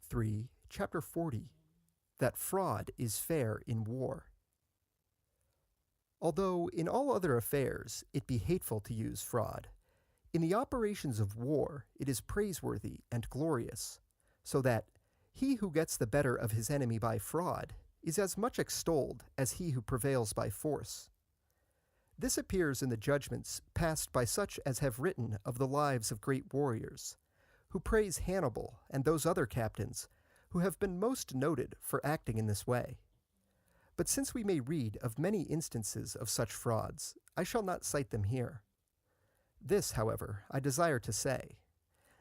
3, chapter 40, that fraud is fair in war. Although in all other affairs it be hateful to use fraud, in the operations of war it is praiseworthy and glorious, so that he who gets the better of his enemy by fraud is as much extolled as he who prevails by force. This appears in the judgments passed by such as have written of the lives of great warriors, who praise Hannibal and those other captains who have been most noted for acting in this way. But since we may read of many instances of such frauds, I shall not cite them here. This, however, I desire to say,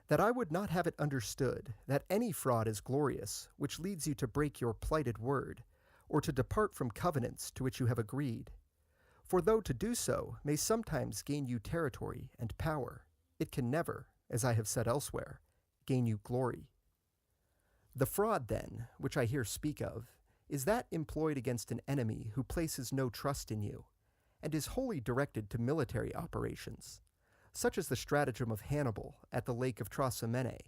that I would not have it understood that any fraud is glorious which leads you to break your plighted word, or to depart from covenants to which you have agreed. For though to do so may sometimes gain you territory and power, it can never, as I have said elsewhere, gain you glory. The fraud, then, which I here speak of, is that employed against an enemy who places no trust in you, and is wholly directed to military operations, such as the stratagem of Hannibal at the lake of Trasimene,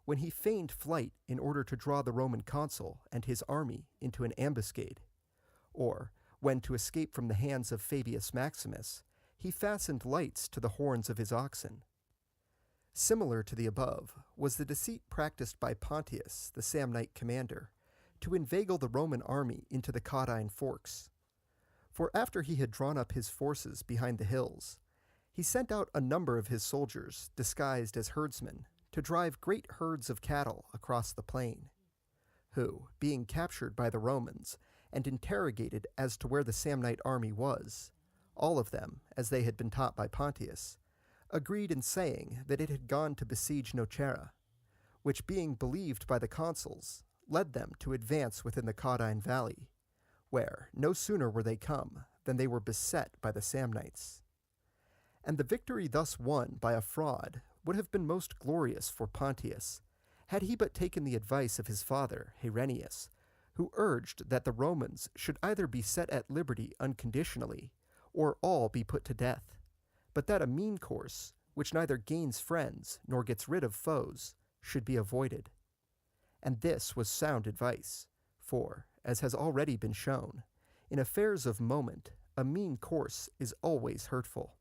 when he feigned flight in order to draw the Roman consul and his army into an ambuscade, or when, to escape from the hands of Fabius Maximus, he fastened lights to the horns of his oxen. Similar to the above was the deceit practiced by Pontius, the Samnite commander, to inveigle the Roman army into the Caudine Forks. For after he had drawn up his forces behind the hills, he sent out a number of his soldiers, disguised as herdsmen, to drive great herds of cattle across the plain, who, being captured by the Romans and interrogated as to where the Samnite army was, all of them, as they had been taught by Pontius, agreed in saying that it had gone to besiege Nocera, which being believed by the consuls, led them to advance within the Caudine Valley, where no sooner were they come than they were beset by the Samnites. And the victory thus won by a fraud would have been most glorious for Pontius, had he but taken the advice of his father, Herennius, who urged that the Romans should either be set at liberty unconditionally, or all be put to death, but that a mean course, which neither gains friends nor gets rid of foes, should be avoided. And this was sound advice, for, as has already been shown, in affairs of moment, a mean course is always hurtful.